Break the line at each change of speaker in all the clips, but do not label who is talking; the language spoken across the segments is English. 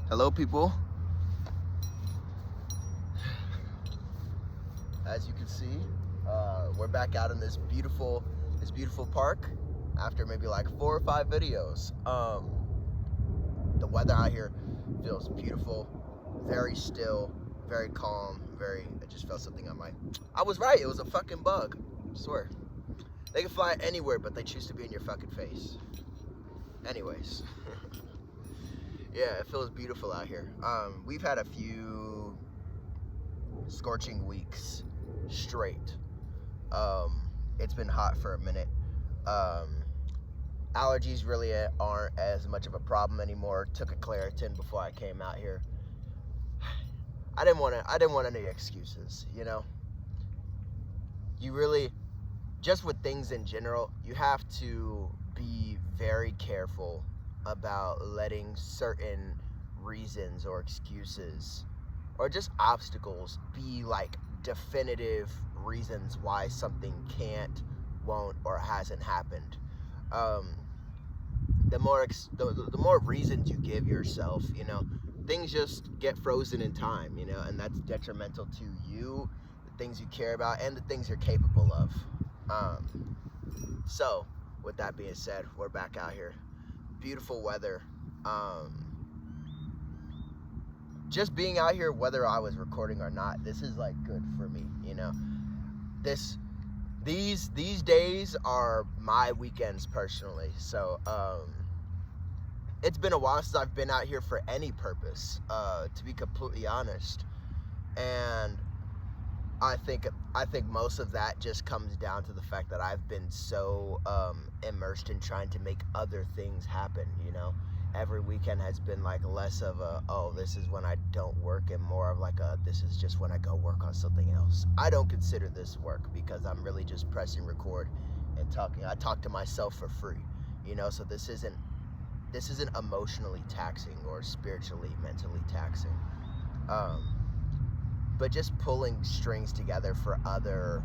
Hello, people. As you can see, we're back out in this beautiful park after maybe like 4 or 5 videos. The weather out here feels beautiful, very still, very calm, I just felt something on I was right, it was a fucking bug, I swear. They can fly anywhere, but they choose to be in your fucking face. Anyways. Yeah, it feels beautiful out here. We've had a few scorching weeks straight. It's been hot for a minute. Allergies really aren't as much of a problem anymore. Took a Claritin before I came out here. I didn't want any excuses, you know. You really, just with things in general, you have to be very careful about letting certain reasons or excuses or just obstacles be like definitive reasons why something can't, won't, or hasn't happened. The more reasons you give yourself, you know, things just get frozen in time, you know, and that's detrimental to you, the things you care about, and the things you're capable of. So with that being said, we're back out here. Beautiful weather. Just being out here, whether I was recording or not, this is like good for me, you know. These days are my weekends personally. So it's been a while since I've been out here for any purpose, to be completely honest. And I think most of that just comes down to the fact that I've been so immersed in trying to make other things happen, you know. Every weekend has been like less of a, oh, this is when I don't work, and more of like a, this is just when I go work on something else. I don't consider this work because I'm really just pressing record and talking. I talk to myself for free, you know, so this isn't emotionally taxing or spiritually, mentally taxing. But just pulling strings together for other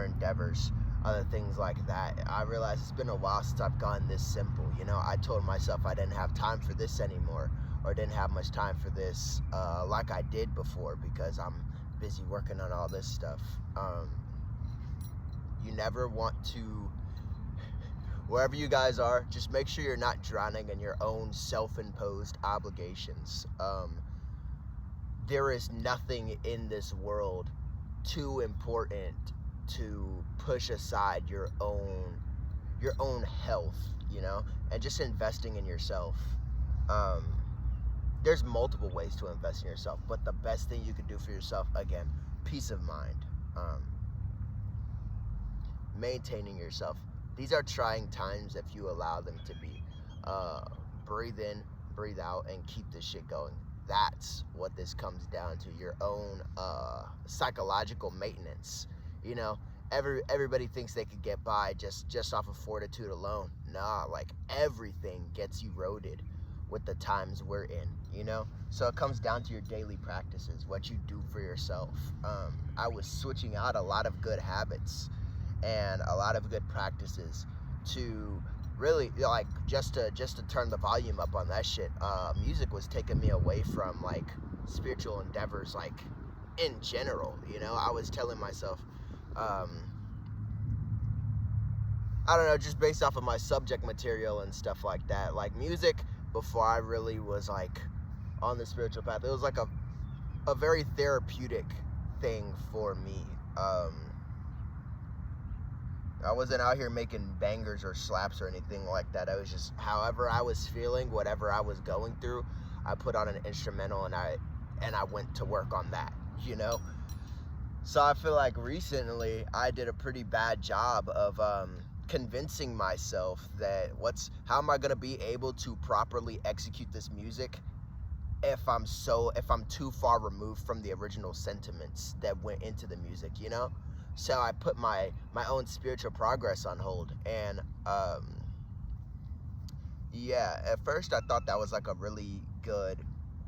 endeavors, other things like that. I realized it's been a while since I've gone this simple. You know, I told myself I didn't have time for this anymore, or didn't have much time for this like I did before, because I'm busy working on all this stuff. You never want to, wherever you guys are, just make sure you're not drowning in your own self-imposed obligations. There is nothing in this world too important to push aside your own health, you know, and just investing in yourself. There's multiple ways to invest in yourself, but the best thing you can do for yourself, again, peace of mind, maintaining yourself. These are trying times if you allow them to be. Breathe in, breathe out, and keep this shit going. That's what this comes down to, your own psychological maintenance. You know, everybody thinks they could get by just off of fortitude alone. Nah, like everything gets eroded with the times we're in, you know? So it comes down to your daily practices, what you do for yourself. I was switching out a lot of good habits and a lot of good practices to really, like, just to turn the volume up on that shit. Music was taking me away from like spiritual endeavors, like in general, you know. I was telling myself, I don't know, just based off of my subject material and stuff like that, like music before I really was like on the spiritual path, it was like a very therapeutic thing for me. I wasn't out here making bangers or slaps or anything like that. I was just, however I was feeling, whatever I was going through, I put on an instrumental and I went to work on that, you know? So I feel like recently I did a pretty bad job of convincing myself that how am I gonna be able to properly execute this music if I'm too far removed from the original sentiments that went into the music, you know? So I put my own spiritual progress on hold. And yeah, at first I thought that was like a really good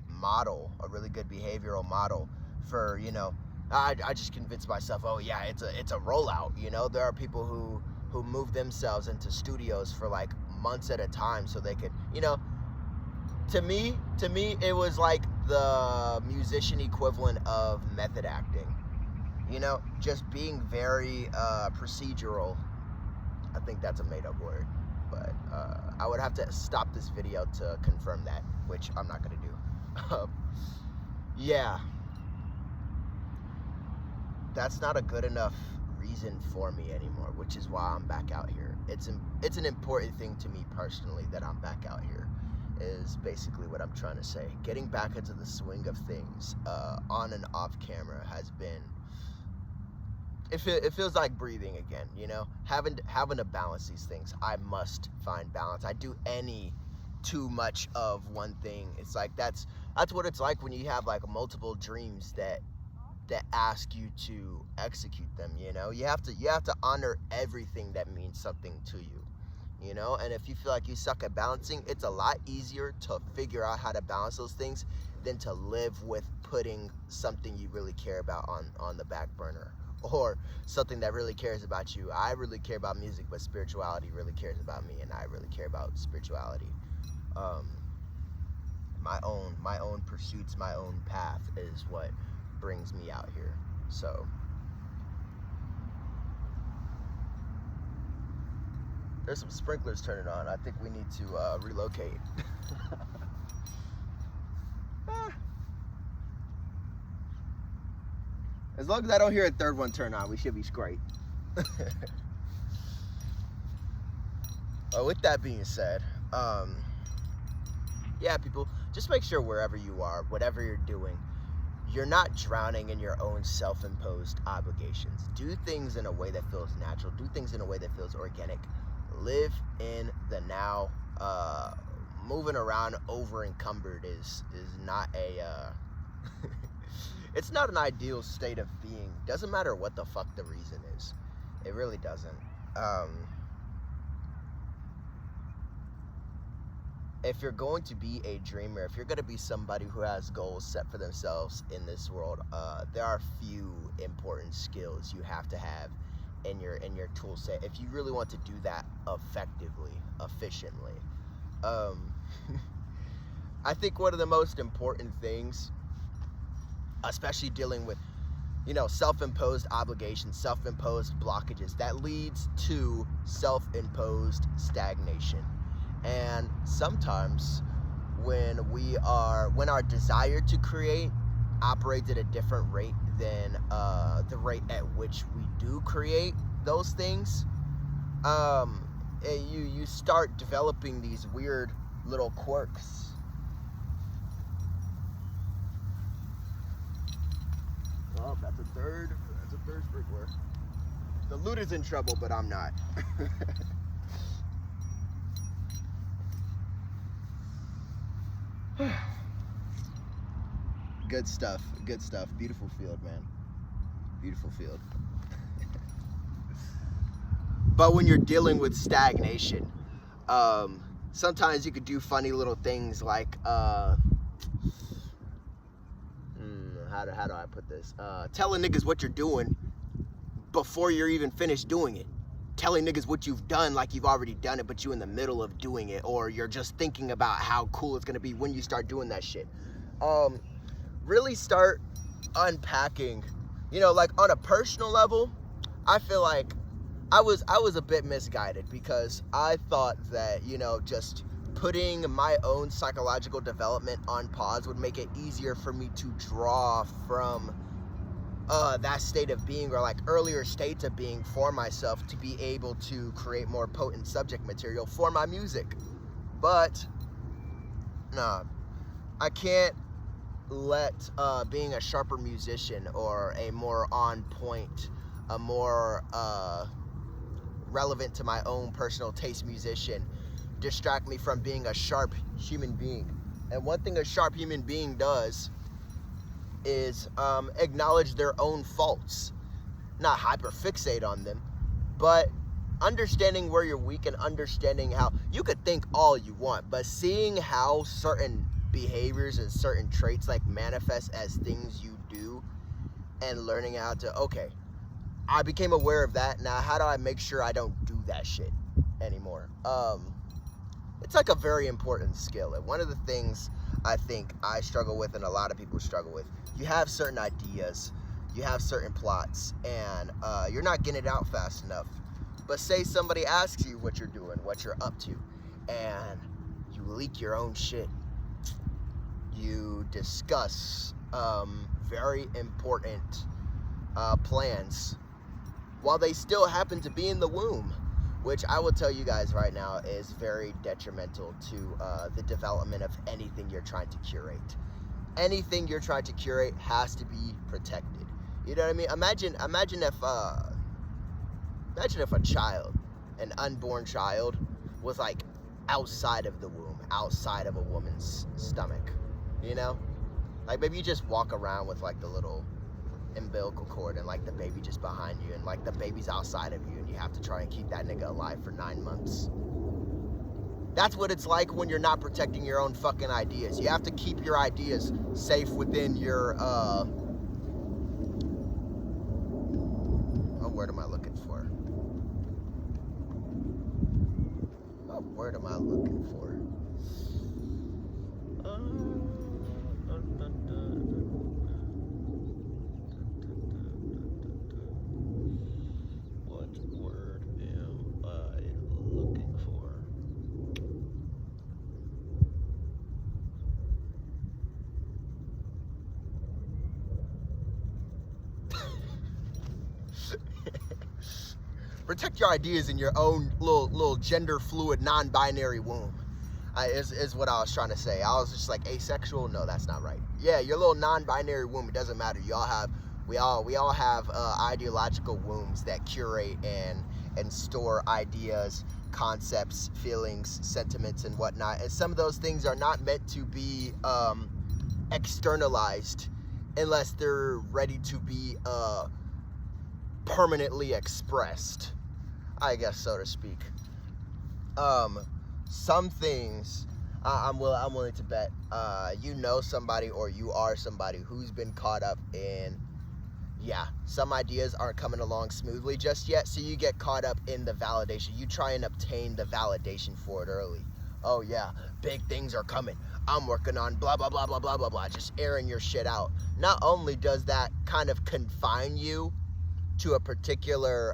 model, a really good behavioral model for, you know, I just convinced myself, oh yeah, it's a rollout, you know. There are people who move themselves into studios for like months at a time so they could, you know, to me, it was like the musician equivalent of method acting. You know, just being very procedural. I think that's a made-up word, but I would have to stop this video to confirm that, which I'm not gonna do. Yeah, that's not a good enough reason for me anymore, which is why I'm back out here. It's an important thing to me personally that I'm back out here, is basically what I'm trying to say. Getting back into the swing of things on and off camera has been, it feels like breathing again, you know, having to balance these things. I must find balance. I do any too much of one thing. It's like that's what it's like when you have like multiple dreams that ask you to execute them. You know, you have to honor everything that means something to you, you know. And if you feel like you suck at balancing, it's a lot easier to figure out how to balance those things than to live with putting something you really care about on the back burner, or something that really cares about you. I really care about music, but spirituality really cares about me, and I really care about spirituality. My own pursuits, my own path is what brings me out here. So there's some sprinklers turning on. I think we need to relocate. As long as I don't hear a third one turn on, we should be straight. With that being said, yeah, people, just make sure wherever you are, whatever you're doing, you're not drowning in your own self-imposed obligations. Do things in a way that feels natural. Do things in a way that feels organic. Live in the now. Moving around over encumbered is not a it's not an ideal state of being. Doesn't matter what the fuck the reason is. It really doesn't. If you're going to be a dreamer, if you're going to be somebody who has goals set for themselves in this world, there are few important skills you have to have in your tool set if you really want to do that effectively, efficiently. I think one of the most important things, especially dealing with, you know, self-imposed obligations, self-imposed blockages, that leads to self-imposed stagnation. And sometimes when our desire to create operates at a different rate than the rate at which we do create those things, you start developing these weird little quirks. Oh, that's a third sprinkler. The loot is in trouble, but I'm not. Good stuff. Beautiful field, man. Beautiful field. But when you're dealing with stagnation, sometimes you could do funny little things like, how do I put this? Telling niggas what you're doing before you're even finished doing it. Telling niggas what you've done like you've already done it, but you're in the middle of doing it, or you're just thinking about how cool it's gonna be when you start doing that shit. Really start unpacking, you know, like on a personal level. I feel like I was a bit misguided, because I thought that, you know, just putting my own psychological development on pause would make it easier for me to draw from that state of being, or like earlier states of being, for myself to be able to create more potent subject material for my music. But nah, I can't let being a sharper musician, or a more on point, a more relevant to my own personal taste musician, distract me from being a sharp human being. And one thing a sharp human being does is acknowledge their own faults, not hyperfixate on them, but understanding where you're weak, and understanding how you could think all you want, but seeing how certain behaviors and certain traits like manifest as things you do, and learning how to, okay, I became aware of that, now how do I make sure I don't do that shit anymore? it's like a very important skill. And one of the things I think I struggle with and a lot of people struggle with, you have certain ideas, you have certain plots, and you're not getting it out fast enough. But say somebody asks you what you're doing, what you're up to, and you leak your own shit. You discuss very important plans while they still happen to be in the womb, which I will tell you guys right now is very detrimental to the development of anything you're trying to curate. Anything you're trying to curate has to be protected. You know what I mean? Imagine if a child, an unborn child, was like outside of the womb, outside of a woman's stomach. You know, like maybe you just walk around with like the little umbilical cord and like the baby just behind you, and like the baby's outside of you, and you have to try and keep that nigga alive for 9 months. That's what it's like when you're not protecting your own fucking ideas. You have to keep your ideas safe within your what word am I looking for? What word am I looking for? Protect your ideas in your own little gender fluid, non-binary womb. Is what I was trying to say. I was just like, asexual? No, that's not right. Yeah, your little non-binary womb. It doesn't matter. We all have ideological wombs that curate and store ideas, concepts, feelings, sentiments, and whatnot. And some of those things are not meant to be externalized unless they're ready to be permanently expressed, I guess, so to speak. Some things I'm willing to bet you know somebody, or you are somebody who's been caught up in, some ideas aren't coming along smoothly just yet, so you get caught up in the validation. You try and obtain the validation for it early. Oh yeah, big things are coming. I'm working on blah blah blah blah blah blah blah, just airing your shit out. Not only does that kind of confine you to a particular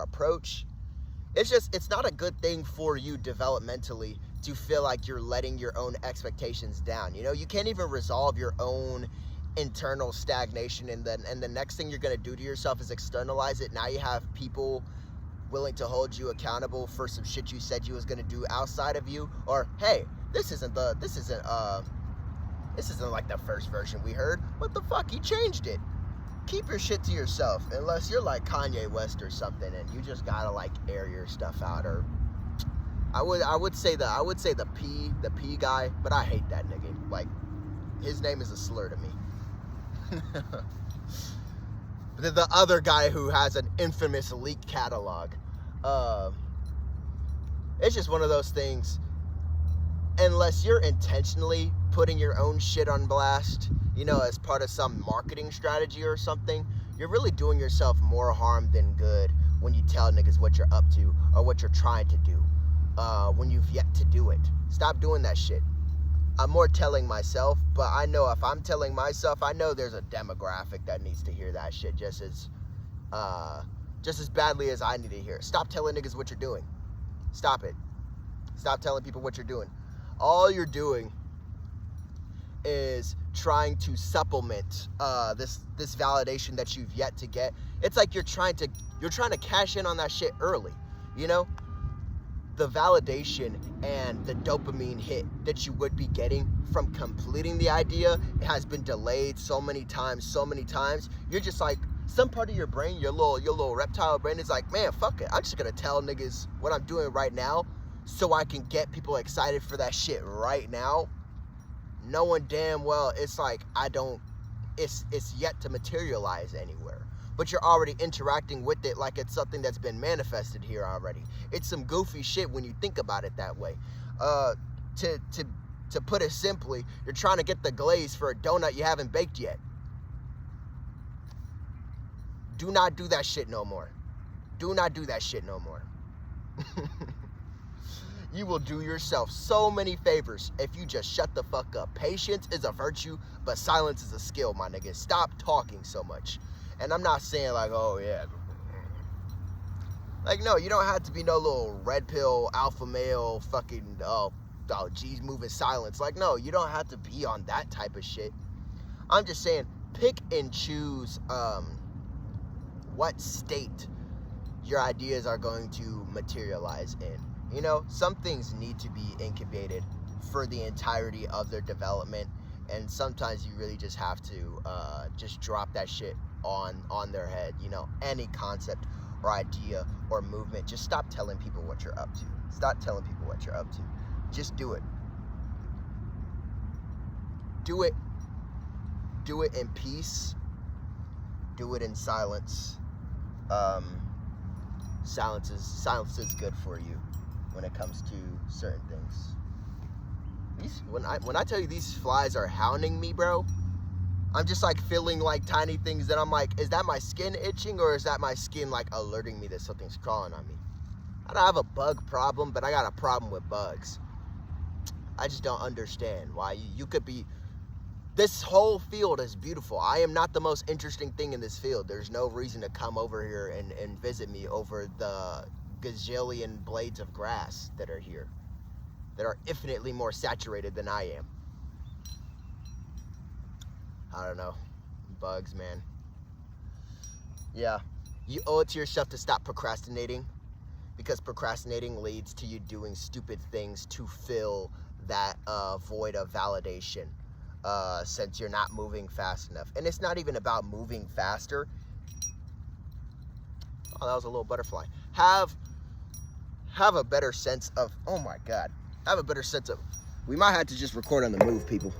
approach, it's not a good thing for you developmentally to feel like you're letting your own expectations down. You know, you can't even resolve your own internal stagnation, and the next thing you're going to do to yourself is externalize it. Now you have people willing to hold you accountable for some shit you said you was going to do outside of you. Or hey, this isn't like the first version we heard. What the fuck, you changed it. Keep your shit to yourself, unless you're like Kanye West or something and you just gotta like air your stuff out. Or I would say the P guy, but I hate that nigga. Like, his name is a slur to me. The other guy who has an infamous leak catalog, it's just one of those things. Unless you're intentionally putting your own shit on blast, you know, as part of some marketing strategy or something, you're really doing yourself more harm than good when you tell niggas what you're up to or what you're trying to do when you've yet to do it. Stop doing that shit. I'm more telling myself, but I know if I'm telling myself, I know there's a demographic that needs to hear that shit just as badly as I need to hear it. Stop telling niggas what you're doing. Stop it. Stop telling people what you're doing. All you're doing is trying to supplement this validation that you've yet to get. It's like you're trying to cash in on that shit early, you know? The validation and the dopamine hit that you would be getting from completing the idea has been delayed so many times. You're just like, some part of your brain, your little reptile brain is like, man, fuck it. I'm just gonna tell niggas what I'm doing right now so I can get people excited for that shit right now. Knowing damn well it's like it's yet to materialize anywhere. But you're already interacting with it like it's something that's been manifested here already. It's some goofy shit when you think about it that way. To put it simply, you're trying to get the glaze for a donut you haven't baked yet. Do not do that shit no more. Do not do that shit no more. You will do yourself so many favors if you just shut the fuck up. Patience is a virtue, but silence is a skill, my nigga. Stop talking so much. And I'm not saying like, oh yeah. Like, no, you don't have to be no little red pill, alpha male, fucking, geez, moving silence. Like, no, you don't have to be on that type of shit. I'm just saying, pick and choose what state your ideas are going to materialize in. You know, some things need to be incubated for the entirety of their development, and sometimes you really just have to just drop that shit on their head. You know, any concept or idea or movement, just stop telling people what you're up to. Stop telling people what you're up to. Just do it. Do it. Do it in peace. Do it in silence. Silence is good for you when it comes to certain things. When I tell you these flies are hounding me, bro, I'm just like feeling like tiny things that I'm like, is that my skin itching, or is that my skin like alerting me that something's crawling on me? I don't have a bug problem, but I got a problem with bugs. I just don't understand why you could be. This whole field is beautiful. I am not the most interesting thing in this field. There's no reason to come over here and visit me over the gazillion blades of grass that are here, that are infinitely more saturated than I am. I don't know. Bugs, man. Yeah. You owe it to yourself to stop procrastinating, because procrastinating leads to you doing stupid things to fill that void of validation, since you're not moving fast enough. And it's not even about moving faster. Oh, that was a little butterfly. Have a better sense of, oh my God. Have a better sense of, we might have to just record on the move, people.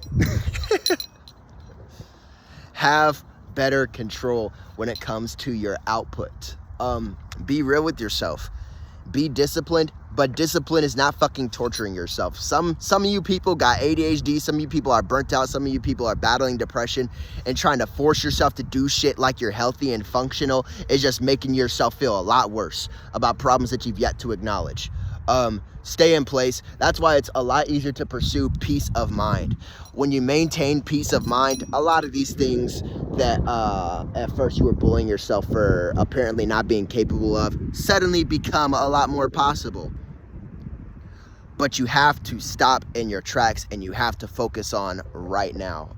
Have better control when it comes to your output. Be real with yourself. Be disciplined, but discipline is not fucking torturing yourself. Some of you people got ADHD, some of you people are burnt out, some of you people are battling depression, and trying to force yourself to do shit like you're healthy and functional is just making yourself feel a lot worse about problems that you've yet to acknowledge. Stay in place. That's why it's a lot easier to pursue peace of mind. When you maintain peace of mind, a lot of these things that at first you were bullying yourself for apparently not being capable of suddenly become a lot more possible. But you have to stop in your tracks, and you have to focus on right now.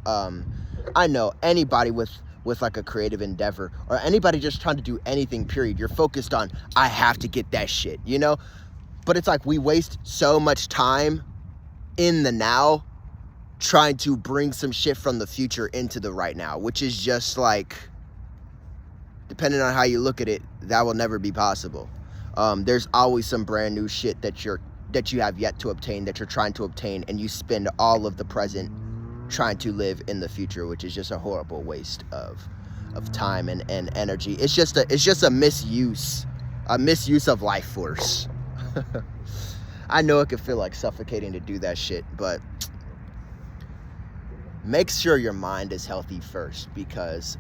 I know anybody with like a creative endeavor, or anybody just trying to do anything, period, you're focused on, I have to get that shit, you know? But it's like we waste so much time in the now trying to bring some shit from the future into the right now, which is just like, depending on how you look at it, that will never be possible. There's always some brand new shit that you have yet to obtain, that you're trying to obtain, and you spend all of the present trying to live in the future, which is just a horrible waste of time and energy. It's just a misuse of life force. I know it can feel like suffocating to do that shit, but make sure your mind is healthy first, because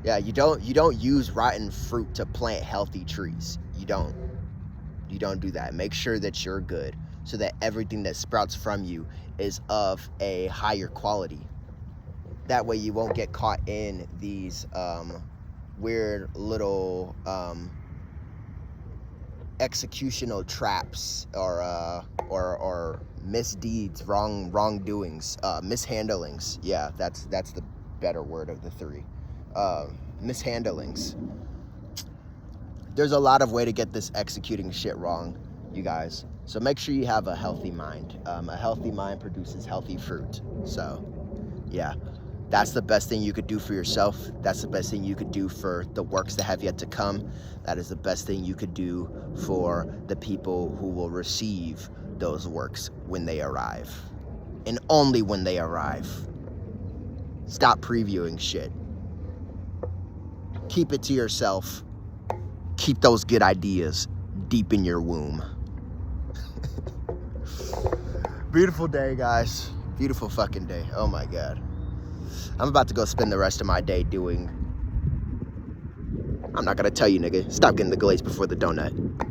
you don't use rotten fruit to plant healthy trees. You don't do that. Make sure that you're good, so that everything that sprouts from you is of a higher quality. That way you won't get caught in these weird little executional traps or misdeeds, wrongdoings, mishandlings. Yeah, that's the better word of the three. Mishandlings. There's a lot of way to get this executing shit wrong, you guys. So make sure you have a healthy mind. A healthy mind produces healthy fruit. So, yeah. That's the best thing you could do for yourself. That's the best thing you could do for the works that have yet to come. That is the best thing you could do for the people who will receive those works when they arrive. And only when they arrive. Stop previewing shit. Keep it to yourself. Keep those good ideas deep in your womb. Beautiful day, guys. Beautiful fucking day. Oh my God. I'm about to go spend the rest of my day doing... I'm not gonna tell you, nigga. Stop getting the glaze before the donut.